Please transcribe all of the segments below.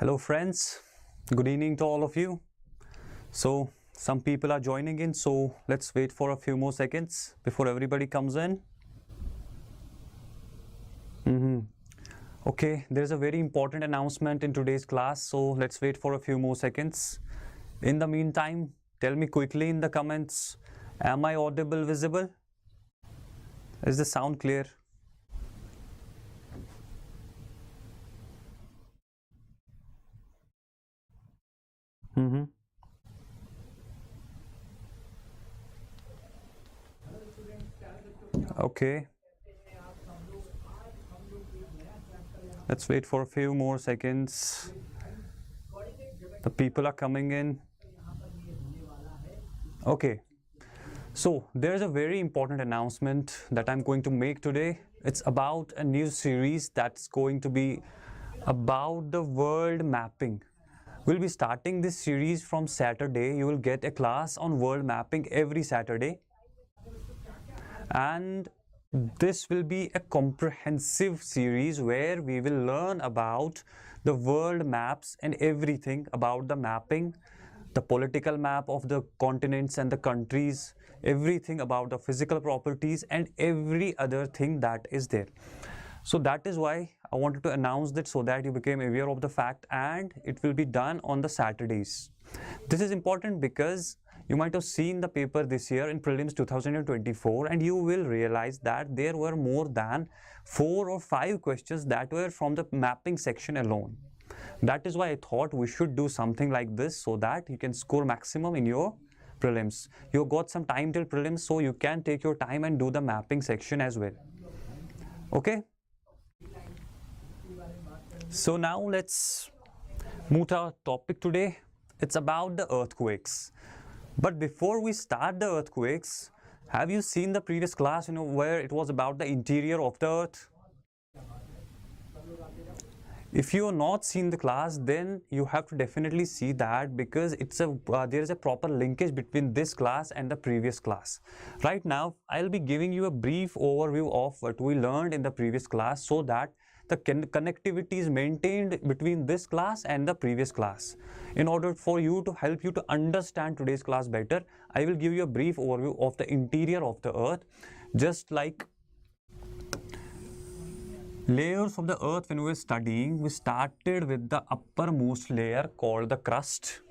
Hello friends, good evening to all of you. So some people are joining in, so let's wait for a few more seconds before everybody comes in. Okay, there's a very important announcement in today's class, so let's wait for a few more seconds. In the meantime, tell me quickly in the comments, am I audible, visible? Is the sound clear? Okay. Let's wait for a few more seconds. The people are coming in. Okay. So there's a very important announcement that I'm going to make today. It's about a new series that's going to be about the world mapping. We'll be starting this series from Saturday. You will get a class on world mapping every Saturday. And this will be a comprehensive series where we will learn about the world maps and everything about the mapping, the political map of the continents and the countries, everything about the physical properties and every other thing that is there. So that is why I wanted to announce that, so that you became aware of the fact, and it will be done on the Saturdays. This is important because you might have seen the paper this year in prelims 2024, and you will realize that there were more than 4 or 5 questions that were from the mapping section alone. That is why I thought we should do something like this, so that you can score maximum in your prelims. You got some time till prelims, so you can take your time and do the mapping section as well. Okay. So now let's move to our topic today. It's about the earthquakes. But before we start the earthquakes, have you seen the previous class, where it was about the interior of the earth? If you have not seen the class, then you have to definitely see that, because there is a proper linkage between this class and the previous class. Right now, I'll be giving you a brief overview of what we learned in the previous class, so that the connectivity is maintained between this class and the previous class. In order for you to help you to understand today's class better, I will give you a brief overview of the interior of the earth. Just like layers of the earth, when we were studying, we started with the uppermost layer called the crust.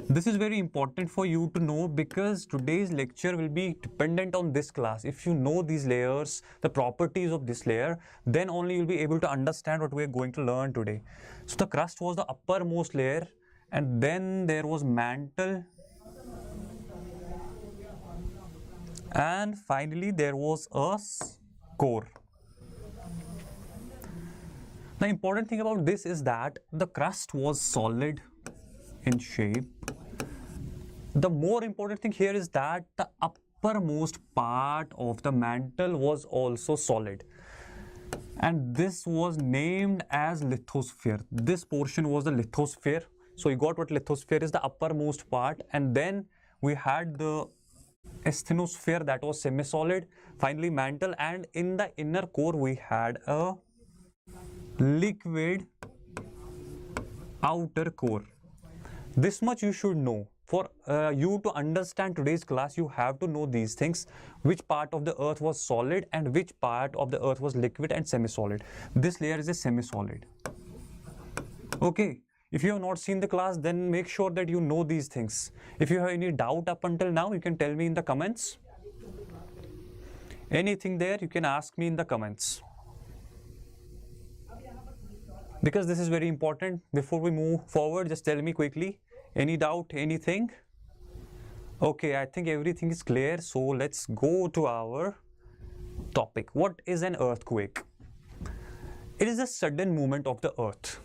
This is very important for you to know, because today's lecture will be dependent on this class. If you know these layers, the properties of this layer, then only you'll be able to understand what we are going to learn today. So the crust was the uppermost layer, and then there was mantle, and finally there was a core. The important thing about this is that the crust was solid in shape. The more important thing here is that the uppermost part of the mantle was also solid, and this was named as lithosphere. This portion was the lithosphere. So you got what lithosphere is, the uppermost part, and then we had the asthenosphere, that was semi-solid, finally mantle, and in the inner core we had a liquid outer core. This much you should know. For you to understand today's class, you have to know these things: which part of the earth was solid and which part of the earth was liquid and semi-solid. This layer is a semi-solid. Okay, if you have not seen the class, then make sure that you know these things. If you have any doubt up until now, you can tell me in the comments. Anything there, you can ask me in the comments, because this is very important. Before we move forward, just tell me quickly, any doubt, anything? Okay, I think everything is clear. So let's go to our topic. What is an earthquake? It is a sudden movement of the earth.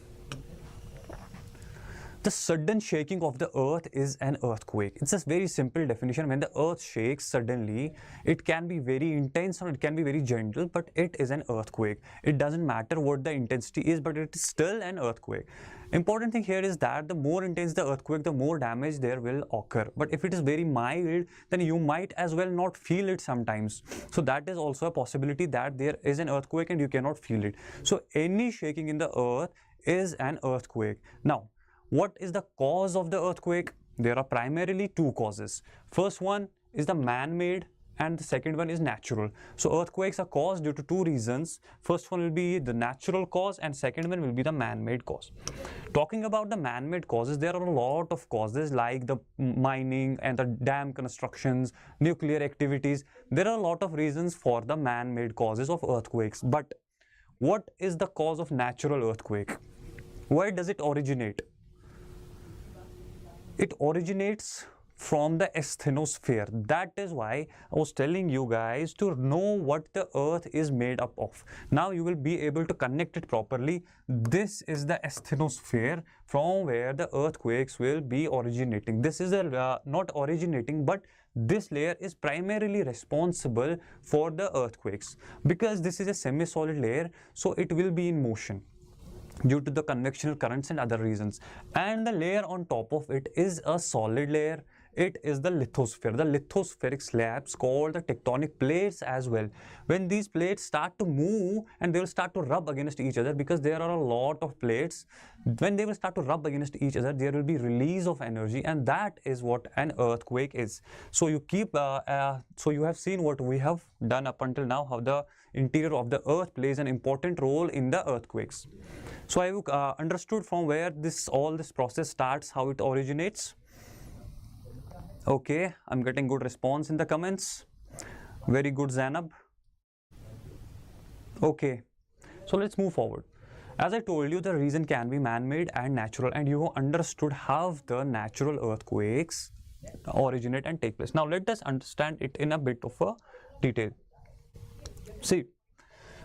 The sudden shaking of the earth is an earthquake. It's a very simple definition. When the earth shakes suddenly, it can be very intense or it can be very gentle, but it is an earthquake. It doesn't matter what the intensity is, but it is still an earthquake. Important thing here is that the more intense the earthquake, the more damage there will occur. But if it is very mild, then you might as well not feel it sometimes. So that is also a possibility, that there is an earthquake and you cannot feel it. So any shaking in the earth is an earthquake. Now, what is the cause of the earthquake? There are primarily two causes. First one is the man-made and the second one is natural. So earthquakes are caused due to two reasons. First one will be the natural cause and second one will be the man-made cause. Talking about the man-made causes, there are a lot of causes like the mining and the dam constructions, nuclear activities. There are a lot of reasons for the man-made causes of earthquakes. But what is the cause of natural earthquake? Where does it originate? It originates from the asthenosphere. That is why I was telling you guys to know what the earth is made up of. Now you will be able to connect it properly. This is the asthenosphere from where the earthquakes will be originating. This is not originating, but this layer is primarily responsible for the earthquakes. Because this is a semi-solid layer, so it will be in motion due to the convectional currents and other reasons. And the layer on top of it is a solid layer. It is the lithosphere. The lithospheric slabs called the tectonic plates as well. When these plates start to move and they will start to rub against each other, because there are a lot of plates, when they will start to rub against each other, there will be release of energy, and that is what an earthquake is. So you you have seen what we have done up until now, how the interior of the earth plays an important role in the earthquakes. So I have understood from where all this process starts, how it originates. Okay, I'm getting good response in the comments. Very good, Zainab. Okay, so let's move forward. As I told you, the reason can be man-made and natural, and you have understood how the natural earthquakes originate and take place. Now let us understand it in a bit of a detail. See,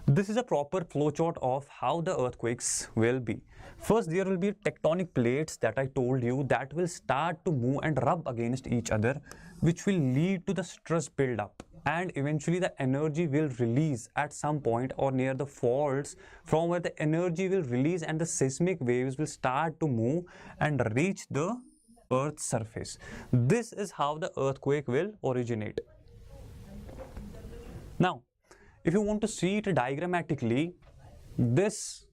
this is a proper flowchart of how the earthquakes will be. First, there will be tectonic plates that I told you that will start to move and rub against each other, which will lead to the stress build-up, and eventually the energy will release at some point or near the faults, from where the energy will release and the seismic waves will start to move and reach the Earth's surface. This is how the earthquake will originate. Now, if you want to see it diagrammatically, this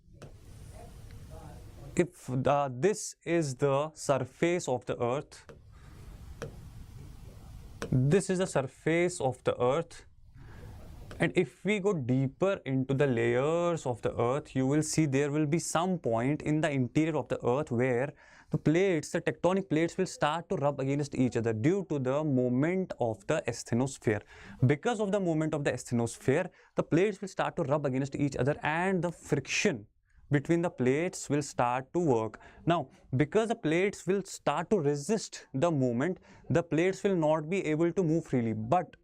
is the surface of the earth. This is the surface of the earth, and if we go deeper into the layers of the earth, you will see there will be some point in the interior of the earth where the tectonic plates will start to rub against each other due to the movement of the asthenosphere. Because of the movement of the asthenosphere, the plates will start to rub against each other and the friction between the plates will start to work. Now, because the plates will start to resist the movement, the plates will not be able to move freely. But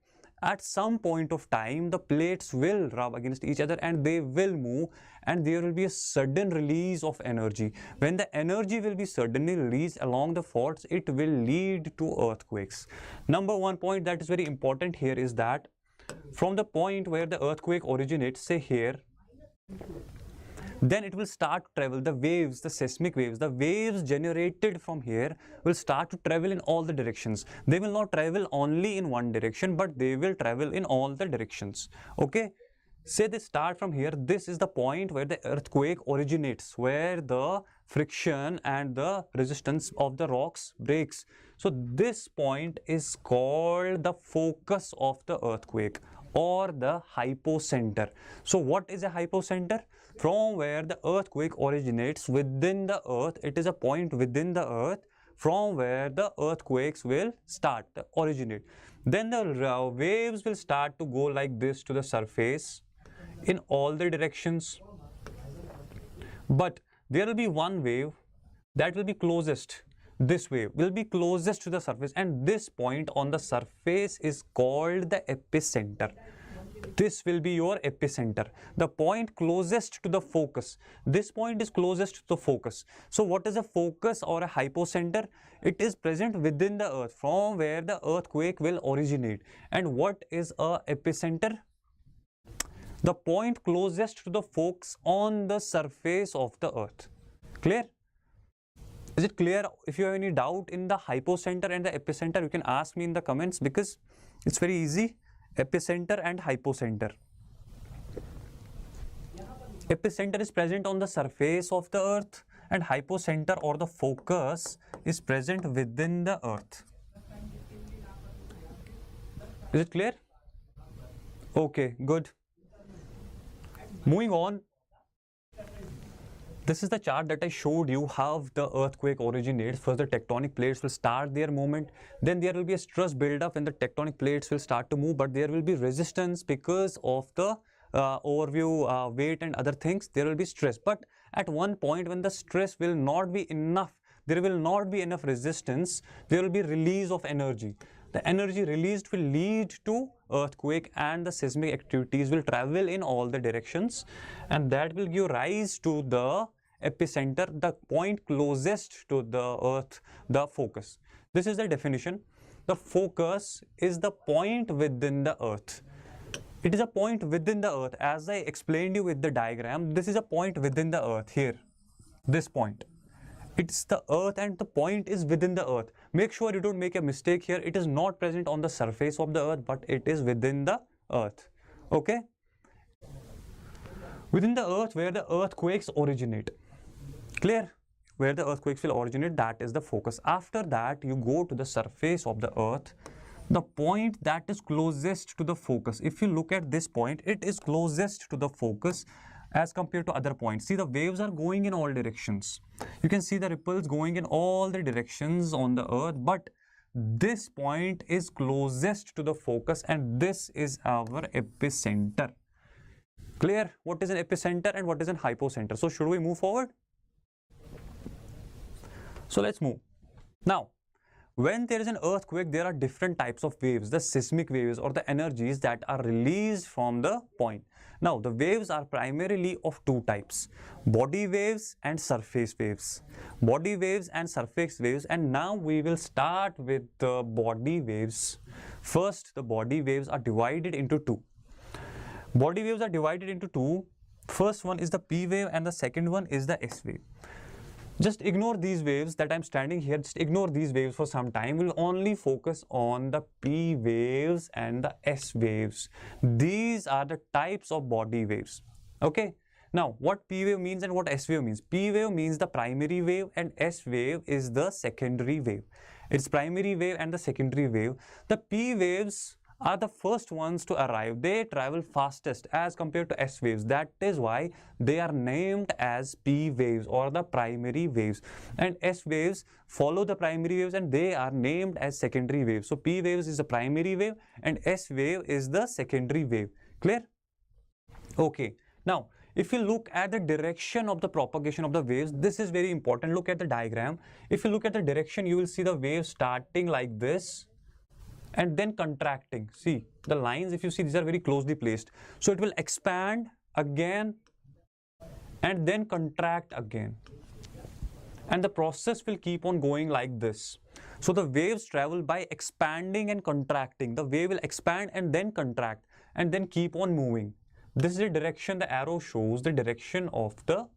at some point of time, the plates will rub against each other and they will move, and there will be a sudden release of energy. When the energy will be suddenly released along the faults, it will lead to earthquakes. Number one point that is very important here is that from the point where the earthquake originates, say here, then it will start to travel. The waves, the seismic waves, the waves generated from here will start to travel in all the directions. They will not travel only in one direction, but they will travel in all the directions. Okay, say they start from here. This is the point where the earthquake originates, where the friction and the resistance of the rocks breaks. So this point is called the focus of the earthquake, or the hypocenter. So what is a hypocenter? From where the earthquake originates within the earth, it is a point within the earth from where the earthquakes will start to originate. Then the waves will start to go like this to the surface in all the directions. But there will be one wave that will be closest. This wave will be closest to the surface, and this point on the surface is called the epicenter. This will be your epicenter, the point closest to the focus. This point is closest to the focus. So what is a focus or a hypocenter? It is present within the earth from where the earthquake will originate. And what is a epicenter? The point closest to the focus on the surface of the earth. Clear? Is it clear? If you have any doubt in the hypocenter and the epicenter, you can ask me in the comments, because it's very easy. Epicenter and hypocenter. Epicenter is present on the surface of the earth and hypocenter or the focus is present within the earth. Is it clear? Okay, good. Moving on. This is the chart that I showed you how the earthquake originates. First, the tectonic plates will start their movement. Then there will be a stress build-up and the tectonic plates will start to move, but there will be resistance because of the overview weight and other things. There will be stress. But at one point when the stress will not be enough, there will not be enough resistance, there will be release of energy. The energy released will lead to earthquake and the seismic activities will travel in all the directions, and that will give rise to the epicenter, the point closest to the earth, the focus. This is the definition. The focus is the point within the earth. It is a point within the earth. As I explained you with the diagram, this is a point within the earth here, this point. It's the earth and the point is within the earth. Make sure you don't make a mistake here. It is not present on the surface of the earth, but it is within the earth. Okay? Within the earth where the earthquakes originate. Clear? Where the earthquakes will originate, that is the focus. After that, you go to the surface of the earth. The point that is closest to the focus. If you look at this point, it is closest to the focus as compared to other points. See, the waves are going in all directions. You can see the ripples going in all the directions on the earth, but this point is closest to the focus and this is our epicenter. Clear? What is an epicenter and what is an hypocenter? So should we move forward? So let's move. Now, when there is an earthquake, there are different types of waves, the seismic waves or the energies that are released from the point. Now, the waves are primarily of two types, body waves and surface waves. Body waves and surface waves, and now we will start with the body waves. First, the body waves are divided into two. Body waves are divided into two. First one is the P wave and the second one is the S wave. Just ignore these waves that I'm standing here, just ignore these waves for some time. We'll only focus on the P waves and the S waves. These are the types of body waves. Okay. Now, what P wave means and what S wave means? P wave means the primary wave and S wave is the secondary wave. It's primary wave and the secondary wave. The P waves are the first ones to arrive. They travel fastest as compared to S waves. That is why they are named as P waves or the primary waves. And S waves follow the primary waves and they are named as secondary waves. So P waves is the primary wave and S wave is the secondary wave. Clear? Okay. Now, if you look at the direction of the propagation of the waves, this is very important. Look at the diagram. If you look at the direction, you will see the wave starting like this and then contracting. See the lines, if you see, these are very closely placed. So it will expand again and then contract again. And the process will keep on going like this. So the waves travel by expanding and contracting. The wave will expand and then contract and then keep on moving. This is the direction, the arrow shows the direction of the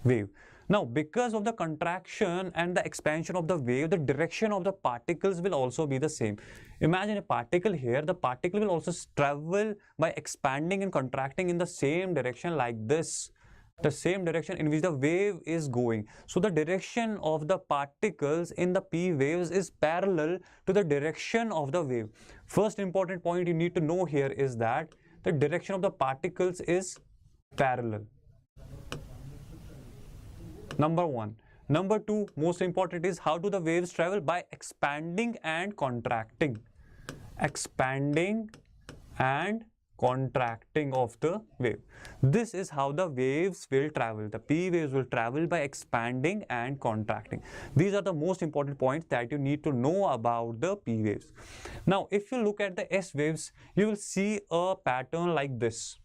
wave. Now, because of the contraction and the expansion of the wave, the direction of the particles will also be the same. Imagine a particle here, the particle will also travel by expanding and contracting in the same direction like this, the same direction in which the wave is going. So the direction of the particles in the P waves is parallel to the direction of the wave. First important point you need to know here is that the direction of the particles is parallel. Number one. Number two, most important is how do the waves travel? By expanding and contracting. Expanding and contracting of the wave. This is how the waves will travel. The P waves will travel by expanding and contracting. These are the most important points that you need to know about the P waves. Now, if you look at the S waves, you will see a pattern like this.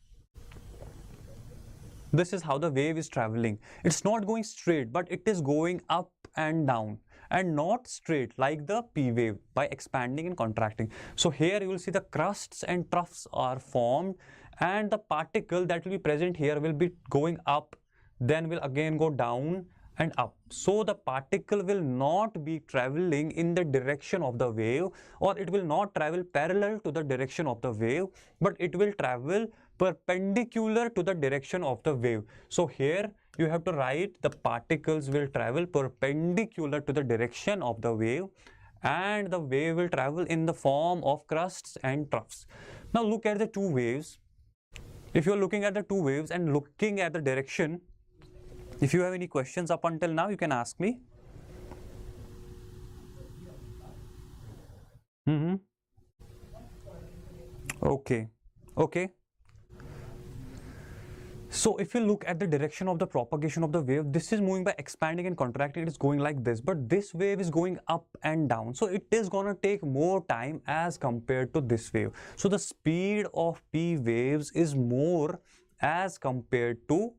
This is how the wave is traveling. It's not going straight, but it is going up and down and not straight like the P wave by expanding and contracting. So here you will see the crusts and troughs are formed and the particle that will be present here will be going up, then will again go down and up. So the particle will not be traveling in the direction of the wave, or it will not travel parallel to the direction of the wave, but it will travel perpendicular to the direction of the wave. So here you have to write the particles will travel perpendicular to the direction of the wave, and the wave will travel in the form of crusts and troughs. Now look at the two waves. If you are looking at the two waves and looking at the direction, if you have any questions up until now, you can ask me. Okay. Okay. So if you look at the direction of the propagation of the wave, this is moving by expanding and contracting. It is going like this, but this wave is going up and down. So it is going to take more time as compared to this wave. So the speed of P waves is more as compared to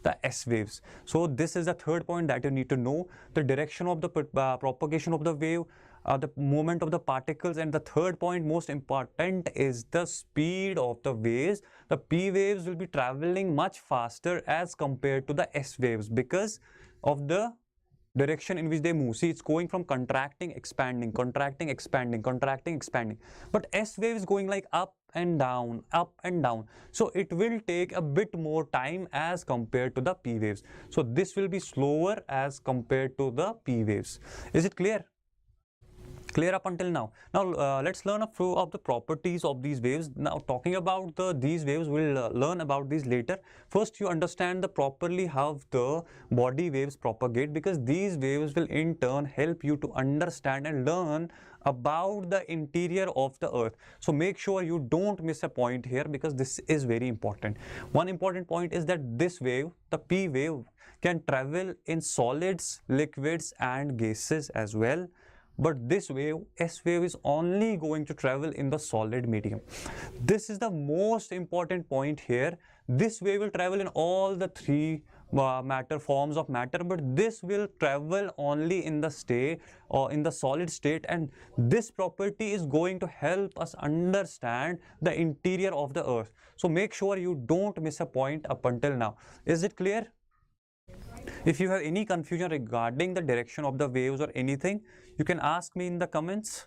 the S waves. So this is the third point that you need to know: the direction of the propagation of the wave, the movement of the particles, and the third point, most important, is the speed of the waves. The P waves will be traveling much faster as compared to the S waves because of the direction in which they move. See, it's going from contracting, expanding, contracting, expanding, contracting, expanding. But S wave is going like up and down, up and down. So it will take a bit more time as compared to the P waves. So this will be slower as compared to the P waves. Is it clear? Clear up until now? Now let's learn a few of the properties of these waves. Now talking about these waves, we'll learn about these later. First, you understand the properly how the body waves propagate, because these waves will in turn help you to understand and learn about the interior of the earth. So make sure you don't miss a point here, because this is very important. One important point is that this wave, the P wave, can travel in solids, liquids and gases as well. But this wave, S wave, is only going to travel in the solid medium. This is the most important point here. This wave will travel in all the three forms of matter, but this will travel only in the state or in the solid state, and this property is going to help us understand the interior of the earth. So make sure you don't miss a point up until now. Is it clear? If you have any confusion regarding the direction of the waves or anything, you can ask me in the comments.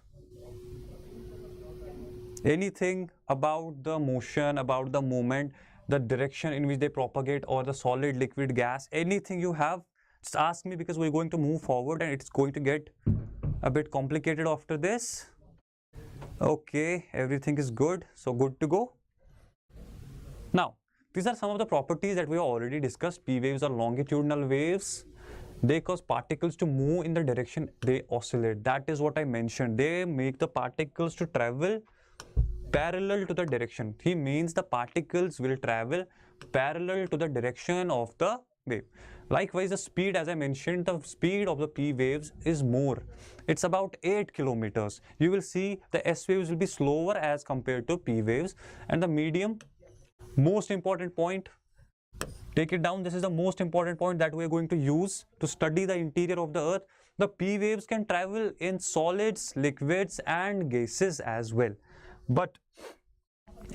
Anything about the motion, about the movement, the direction in which they propagate, or the solid, liquid, gas, anything you have, just ask me, because we're going to move forward and it's going to get a bit complicated after this. Okay, everything is good, so good to go. Now, these are some of the properties that we have already discussed. P waves are longitudinal waves. They cause particles to move in the direction they oscillate. That is what I mentioned. They make the particles to travel parallel to the direction. He means the particles will travel parallel to the direction of the wave. Likewise, the speed, as I mentioned, the speed of the P waves is more. It's about 8 kilometers. You will see the S waves will be slower as compared to P waves. And the medium, most important point, take it down. This is the most important point that we are going to use to study the interior of the earth. The P waves can travel in solids, liquids and gases as well, but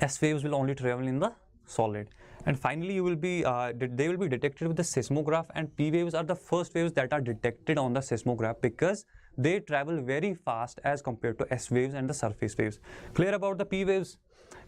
S waves will only travel in the solid. And finally, they will be detected with the seismograph, and P waves are the first waves that are detected on the seismograph because they travel very fast as compared to S waves and the surface waves. Clear about the P waves?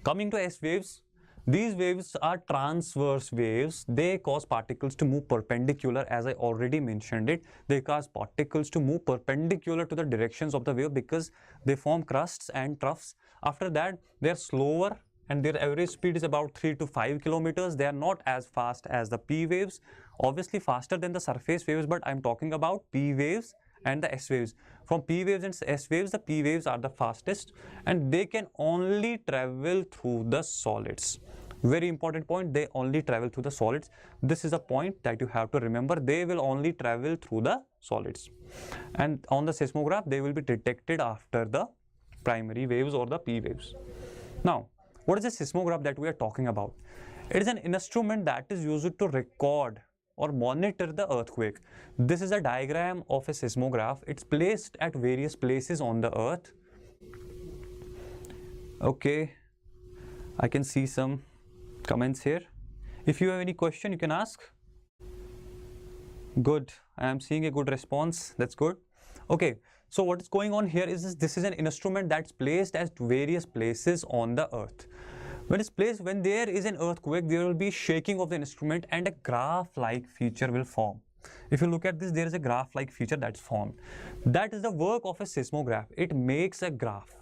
Coming to S waves, these waves are transverse waves. They cause particles to move perpendicular, as I already mentioned it. They cause particles to move perpendicular to the directions of the wave because they form crusts and troughs. After that, they are slower and their average speed is about 3 to 5 kilometers. They are not as fast as the P waves, obviously faster than the surface waves, but I'm talking about P waves and the S waves. From P waves and S waves, the P waves are the fastest and they can only travel through the solids. Very important point, they only travel through the solids. This is a point that you have to remember. They will only travel through the solids. And on the seismograph, they will be detected after the primary waves or the P waves. Now, what is the seismograph that we are talking about? It is an instrument that is used to record or monitor the earthquake. This is a diagram of a seismograph. It's placed at various places on the earth. Okay, I can see some comments here. If you have any question, you can ask. Good, I am seeing a good response. That's good. Okay, so what is going on here is this is an instrument that's placed at various places on the earth. When it's placed, when there is an earthquake, there will be shaking of the instrument and a graph-like feature will form. If you look at this, there is a graph-like feature that's formed. That is the work of a seismograph. It makes a graph.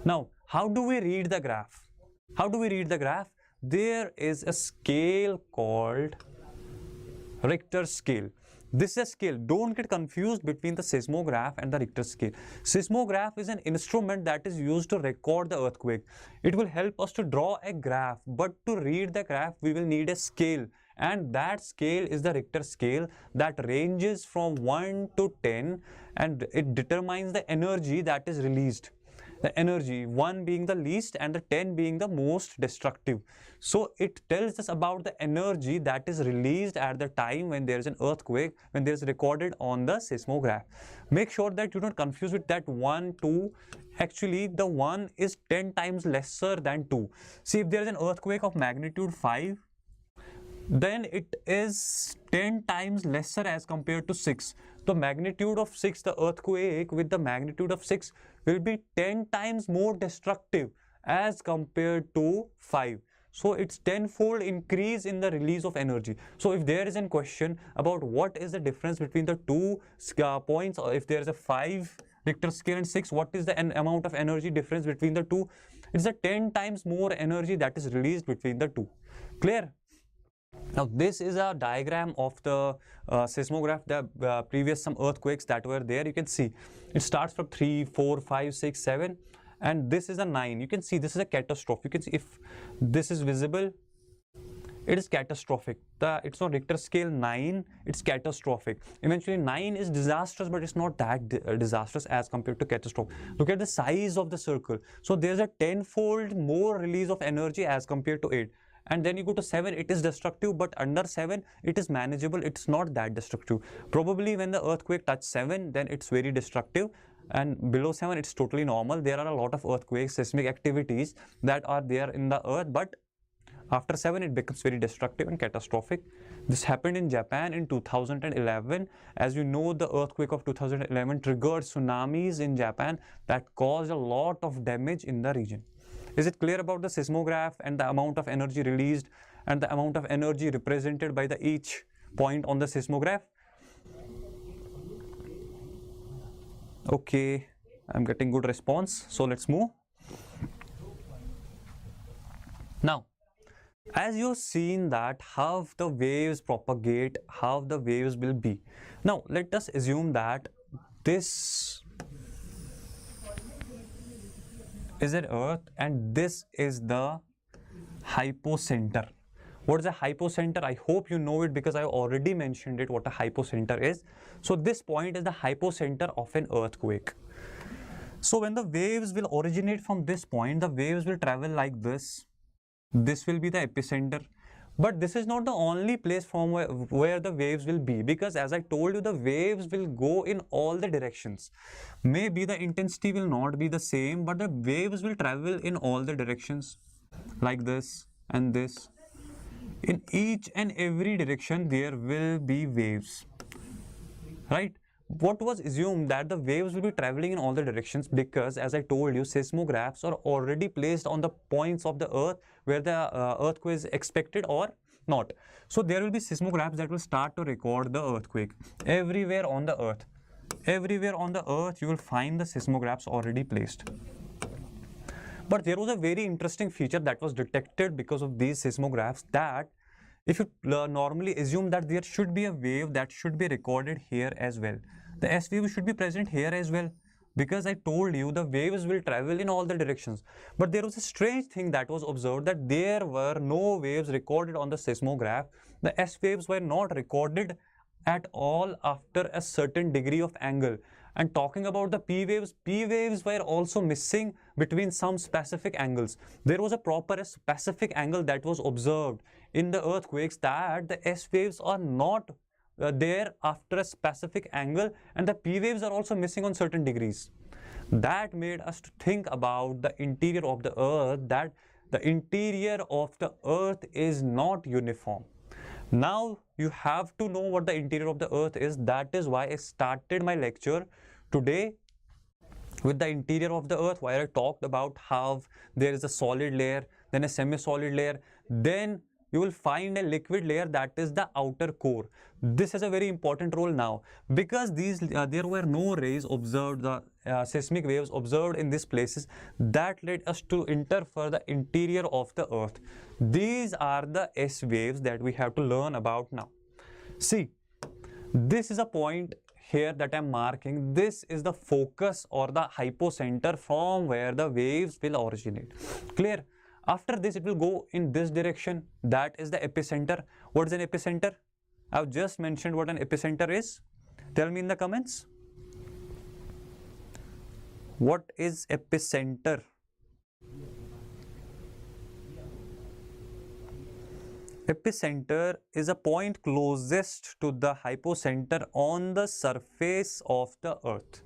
Now, how do we read the graph? How do we read the graph? There is a scale called Richter scale. This is a scale. Don't get confused between the seismograph and the Richter scale. Seismograph is an instrument that is used to record the earthquake. It will help us to draw a graph, but to read the graph, we will need a scale. And that scale is the Richter scale that ranges from 1 to 10, and it determines the energy that is released. The energy, 1 being the least and the 10 being the most destructive. So it tells us about the energy that is released at the time when there is an earthquake, when there is recorded on the seismograph. Make sure that you don't confuse with that 1, 2. Actually, the 1 is 10 times lesser than 2. See, if there is an earthquake of magnitude 5, then it is 10 times lesser as compared to 6. The magnitude of 6, the earthquake with the magnitude of 6 will be 10 times more destructive as compared to 5. So it's tenfold increase in the release of energy. So if there is a question about what is the difference between the two points, or if there is a 5 Richter scale and 6, what is the amount of energy difference between the two? It's a 10 times more energy that is released between the two. Clear? Now this is a diagram of the seismograph, the previous some earthquakes that were there. You can see it starts from 3, 4, 5, 6, 7, and this is a 9. You can see this is a catastrophe. You can see if this is visible, it is catastrophic. It's on Richter scale 9, it's catastrophic. Eventually 9 is disastrous, but it's not that disastrous as compared to catastrophe. Look at the size of the circle. So there's a tenfold more release of energy as compared to 8. And then you go to 7, it is destructive, but under 7, it is manageable. It's not that destructive. Probably when the earthquake touches 7, then it's very destructive. And below 7, it's totally normal. There are a lot of earthquakes, seismic activities that are there in the earth, but after 7, it becomes very destructive and catastrophic. This happened in Japan in 2011. As you know, the earthquake of 2011 triggered tsunamis in Japan that caused a lot of damage in the region. Is it clear about the seismograph and the amount of energy released and the amount of energy represented by the each point on the seismograph? Okay, I'm getting good response. So let's move. Now, as you've seen that how the waves propagate, how the waves will be. Now, let us assume that this is an earth and this is the hypocenter. What is a hypocenter? I hope you know it because I already mentioned it, what a hypocenter is. So this point is the hypocenter of an earthquake. So when the waves will originate from this point, the waves will travel like this. This will be the epicenter. But this is not the only place from where the waves will be, because as I told you, the waves will go in all the directions. Maybe the intensity will not be the same, but the waves will travel in all the directions, like this and this. In each and every direction, there will be waves, right? What was assumed that the waves will be traveling in all the directions because, as I told you, seismographs are already placed on the points of the earth where the earthquake is expected or not. So there will be seismographs that will start to record the earthquake everywhere on the earth. Everywhere on the earth, you will find the seismographs already placed. But there was a very interesting feature that was detected because of these seismographs, that if you normally assume that there should be a wave that should be recorded here as well. The S wave should be present here as well, because I told you the waves will travel in all the directions. But there was a strange thing that was observed, that there were no waves recorded on the seismograph. The S waves were not recorded at all after a certain degree of angle. And talking about the P waves were also missing between some specific angles. There was a proper specific angle that was observed in the earthquakes, that the S waves are not there after a specific angle, and the P waves are also missing on certain degrees. That made us to think about the interior of the earth, that the interior of the earth is not uniform. Now you have to know what the interior of the earth is. That is why I started my lecture today with the interior of the earth, where I talked about how there is a solid layer, then a semi-solid layer, then you will find a liquid layer, that is the outer core. This has a very important role now, because there were no rays observed, the seismic waves observed in these places, that led us to interfere the interior of the earth. These are the S waves that we have to learn about now. See, this is a point here that I'm marking. This is the focus or the hypocenter from where the waves will originate. Clear? After this, it will go in this direction. That is the epicenter. What is an epicenter? I've just mentioned what an epicenter is. Tell me in the comments. What is epicenter? Epicenter is a point closest to the hypocenter on the surface of the earth.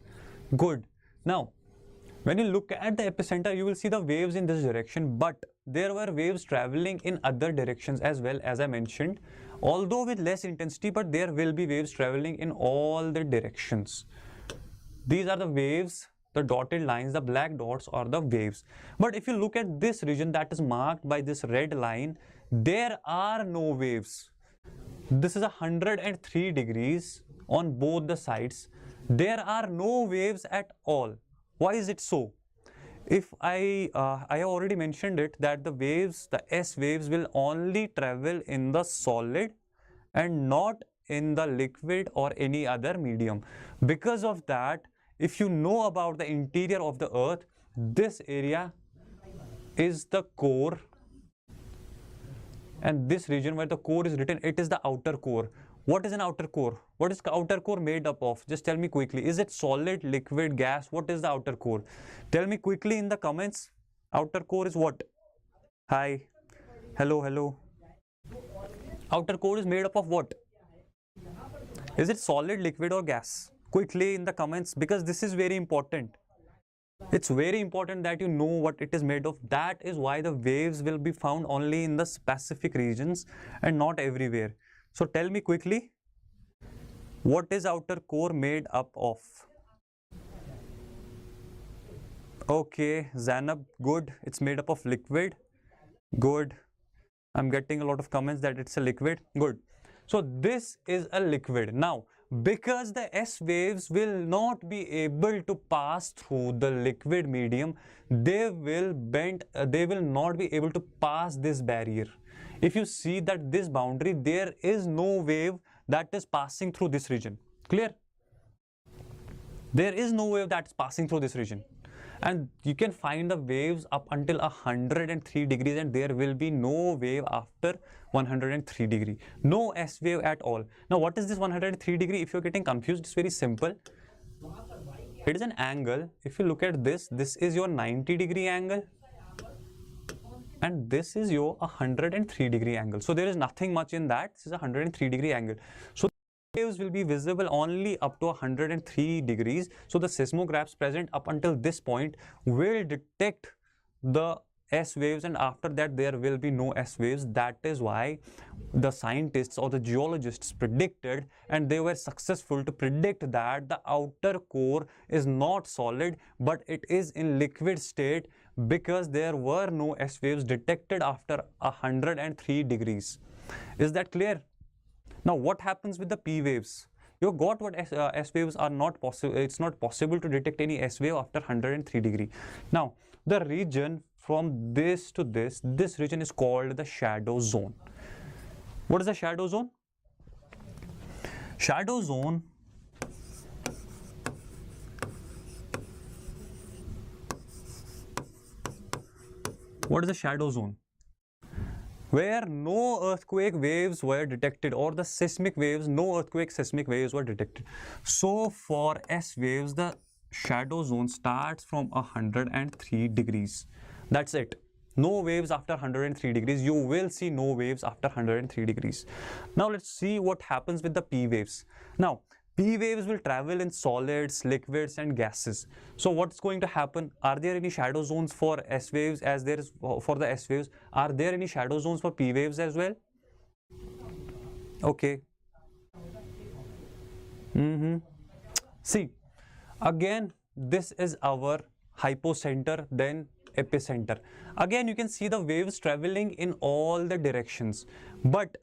Good. Now, when you look at the epicenter, you will see the waves in this direction, but there were waves traveling in other directions as well, as I mentioned, although with less intensity, but there will be waves traveling in all the directions. These are the waves, the dotted lines, the black dots are the waves. But if you look at this region that is marked by this red line, there are no waves. This is 103 degrees on both the sides. There are no waves at all. Why is it so? If I have already mentioned it, that the waves, the S waves, will only travel in the solid and not in the liquid or any other medium. Because of that, if you know about the interior of the earth, this area is the core, and this region where the core is written, it is the outer core. What is an outer core? What is outer core made up of? Just tell me quickly. Is it solid, liquid, gas? What is the outer core? Tell me quickly in the comments. Outer core is what? Hi. Hello, hello. Outer core is made up of what? Is it solid, liquid or gas? Quickly in the comments, because this is very important. It's very important that you know what it is made of. That is why the waves will be found only in the specific regions and not everywhere. So tell me quickly, what is outer core made up of? Okay, Zainab, good. It's made up of liquid. Good. I'm getting a lot of comments that it's a liquid. Good. So this is a liquid. Now, because the S waves will not be able to pass through the liquid medium, they will not be able to pass this barrier. If you see that this boundary, there is no wave that is passing through this region. Clear? There is no wave that is passing through this region. And you can find the waves up until 103 degrees, and there will be no wave after 103 degree. No S wave at all. Now, what is this 103 degree? If you're getting confused, it's very simple. It is an angle. If you look at this, this is your 90 degree angle, and this is your 103 degree angle. So there is nothing much in that. This is a 103 degree angle. So waves will be visible only up to 103 degrees. So the seismographs present up until this point will detect the S waves, and after that there will be no S waves. That is why the scientists or the geologists predicted, and they were successful to predict, that the outer core is not solid but it is in liquid state, because there were no S waves detected after 103 degrees. Is that clear? Now, what happens with the P waves? You got what S waves are not possible. It's not possible to detect any S wave after 103 degree. Now, the region from this to this region is called the shadow zone. What is the shadow zone? Shadow zone what is the shadow zone? Where no earthquake waves were detected, or the seismic waves, no earthquake seismic waves were detected. So for S waves, the shadow zone starts from 103 degrees. That's it. No waves after 103 degrees. You will see no waves after 103 degrees. Now let's see what happens with the P waves. Now, P waves will travel in solids, liquids and gases. So what's going to happen? Are there any shadow zones for S waves as there is for the S waves? Are there any shadow zones for P waves as well? Okay. See, again, this is our hypocenter, then epicenter. Again, you can see the waves traveling in all the directions, but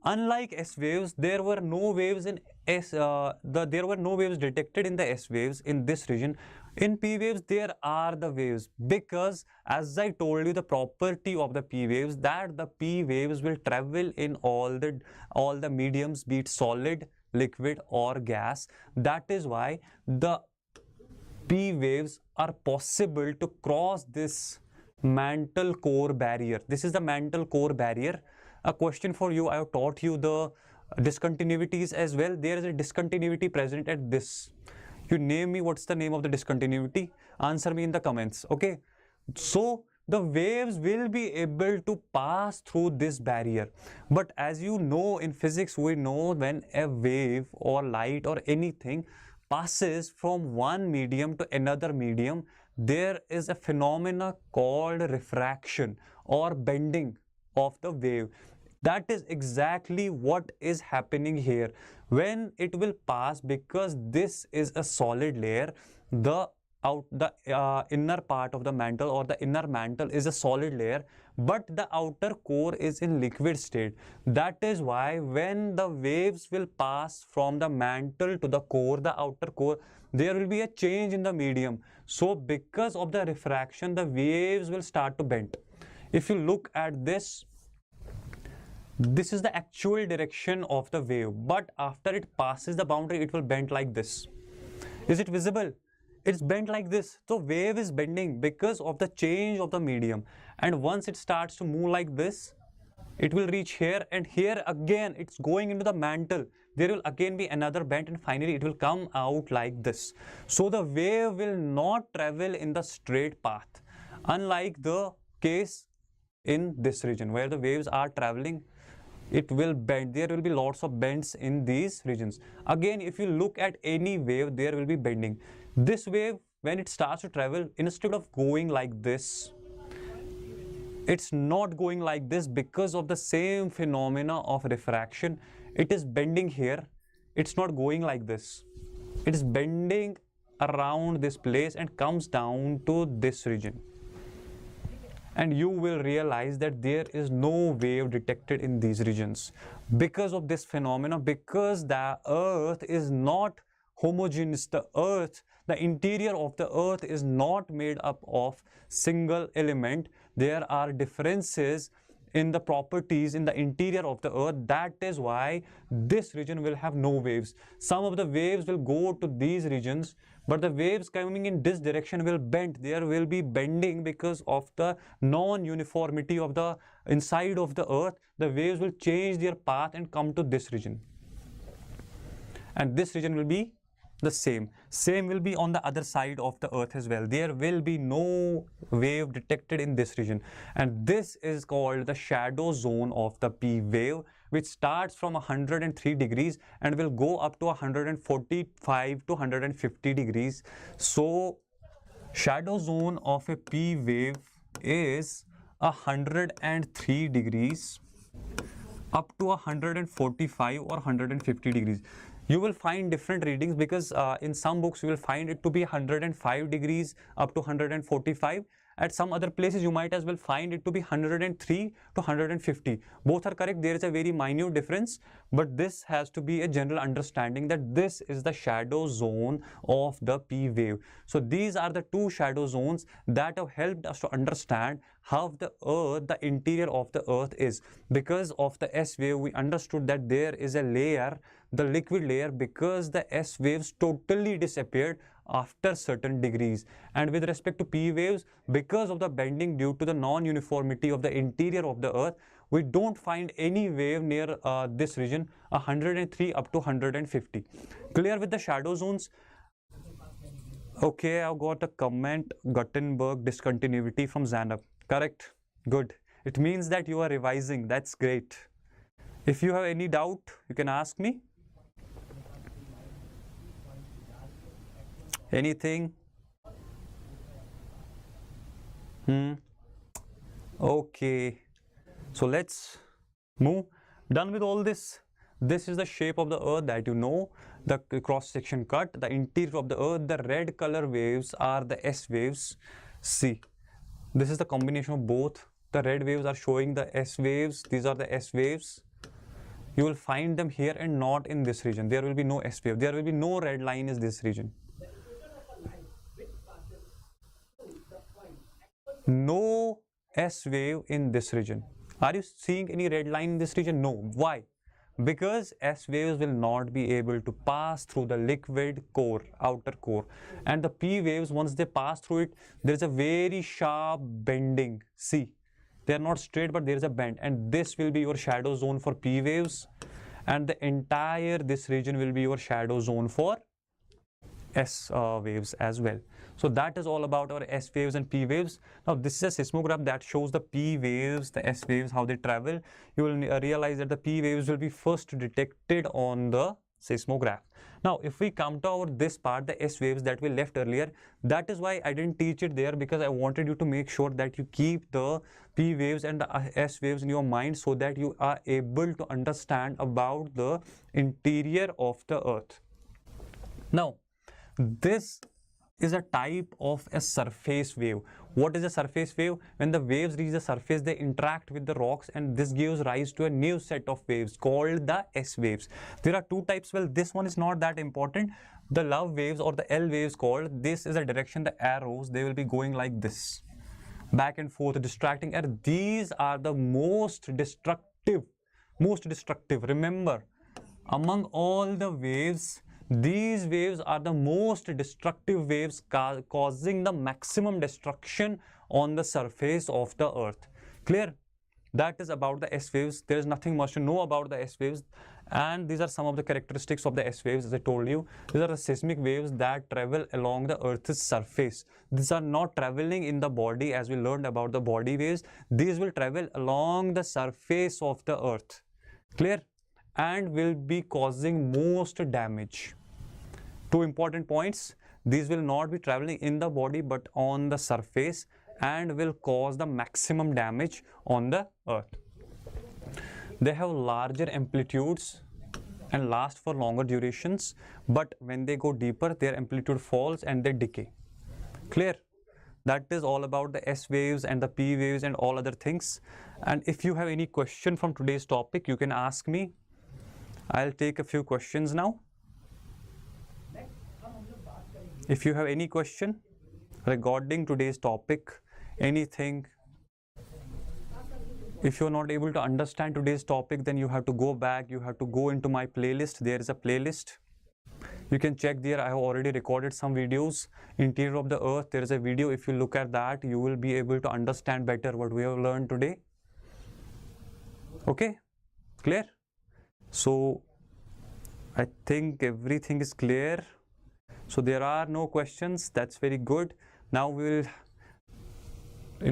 unlike S waves, there were no waves in there were no waves detected in the S waves in this region. In P waves, there are the waves, because as I told you, the property of the P waves, that the P waves will travel in all the mediums, be it solid, liquid or gas. That is why the P waves are possible to cross this mantle core barrier. This is the mantle core barrier. A question for you: I have taught you the discontinuities as well. There is a discontinuity present at this. You name me what's the name of the discontinuity. Answer me in the comments. Okay. So the waves will be able to pass through this barrier. But as you know, in physics, we know when a wave or light or anything passes from one medium to another medium, there is a phenomena called refraction or bending of the wave. That is exactly what is happening here. When it will pass, because this is a solid layer, the inner part of the mantle or the inner mantle is a solid layer, but the outer core is in liquid state. That is why when the waves will pass from the mantle to the core, the outer core, there will be a change in the medium. So because of the refraction, the waves will start to bend. If you look at this, this is the actual direction of the wave, but after it passes the boundary, it will bend like this. Is it visible? It's bent like this. So wave is bending because of the change of the medium, and once it starts to move like this, it will reach here, and here again it's going into the mantle. There will again be another bend, and finally it will come out like this. So the wave will not travel in the straight path, unlike the case in this region where the waves are traveling. It will bend. There will be lots of bends in these regions. Again, if you look at any wave, there will be bending. This wave, when it starts to travel, instead of going like this, it's not going like this because of the same phenomena of refraction. It is bending here. It's not going like this. It is bending around this place and comes down to this region. And you will realize that there is no wave detected in these regions because of this phenomena, because the earth is not homogeneous. The interior of the earth is not made up of single element. There are differences in the properties in the interior of the earth. That is why this region will have no waves. Some of the waves will go to these regions, but the waves coming in this direction will bend. There will be bending because of the non-uniformity of the inside of the earth. The waves will change their path and come to this region, and this region will be the same. Same will be on the other side of the earth as well. There will be no wave detected in this region, and this is called the shadow zone of the P wave, which starts from 103 degrees and will go up to 145 to 150 degrees. So shadow zone of a P wave is 103 degrees up to 145 or 150 degrees. You will find different readings because in some books you will find it to be 105 degrees up to 145. At some other places you might as well find it to be 103 to 150. Both are correct. There is a very minute difference, but this has to be a general understanding that this is the shadow zone of the P wave. So these are the two shadow zones that have helped us to understand how the earth, the interior of the earth is. Because of the S wave, we understood that there is a layer, the liquid layer, because the S waves totally disappeared after certain degrees. And with respect to P waves, because of the bending due to the non-uniformity of the interior of the earth, we don't find any wave near this region 103 up to 150. Clear with the shadow zones? Okay, I've got a comment, Gutenberg discontinuity from Zainab. Correct. Good. It means that you are revising. That's great. If you have any doubt, you can ask me. Anything? Okay. So let's move. Done with all this. This is the shape of the earth that you know, the cross section cut, the interior of the earth. The red color waves are the S waves. See, This is the combination of both. The red waves are showing the S waves. These are the S waves. You will find them here and not in this region. There will be no S wave. There will be no red line in this region. No S wave in this region. Are you seeing any red line in this region? No. Why? Because S waves will not be able to pass through the liquid core, outer core, and the P waves, once they pass through it, there is a very sharp bending. See, they are not straight, but there is a bend, and this will be your shadow zone for P waves, and the entire this region will be your shadow zone for S waves as well. So that is all about our S waves and P waves. Now this is a seismograph that shows the P waves, the S waves, how they travel. You will realize that the P waves will be first detected on the seismograph. Now if we come to our this part, the S waves that we left earlier, that is why I didn't teach it there, because I wanted you to make sure that you keep the P waves and the S waves in your mind so that you are able to understand about the interior of the earth. Now this is a type of a surface wave. What is a surface wave? When the waves reach the surface, they interact with the rocks, and this gives rise to a new set of waves called the S waves. There are two types. Well, this one is not that important. The love waves or the L waves called, this is a direction, the arrows, they will be going like this, back and forth, distracting, and these are the most destructive. Remember, among all the waves, these waves are the most destructive waves, causing the maximum destruction on the surface of the earth. Clear? That is about the S waves. There is nothing much to know about the S waves, and these are some of the characteristics of the S waves. As I told you, these are the seismic waves that travel along the earth's surface. These are not traveling in the body as we learned about the body waves. These will travel along the surface of the earth. Clear? And will be causing most damage. Two important points: these will not be traveling in the body but on the surface and will cause the maximum damage on the earth. They have larger amplitudes and last for longer durations, but when they go deeper, their amplitude falls and they decay. Clear? That is all about the S waves and the P waves and all other things. And if you have any question from today's topic, you can ask me. I'll take a few questions now. If you have any question regarding today's topic, anything, if you're not able to understand today's topic, then you have to go back, you have to go into my playlist. There is a playlist. You can check there. I have already recorded some videos. Interior of the earth, there is a video. If you look at that, you will be able to understand better what we have learned today. Okay? Clear? So I think everything is clear. So there are no questions. That's very good. Now in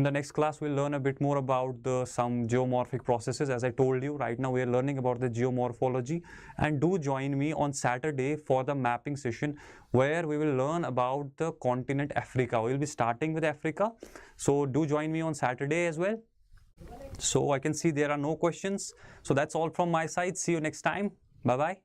the next class, we'll learn a bit more about some geomorphic processes. As I told you, right now we are learning about the geomorphology. And do join me on Saturday for the mapping session, where we will learn about the continent Africa. We'll be starting with Africa. So do join me on Saturday as well. So I can see there are no questions. So that's all from my side. See you next time. Bye-bye.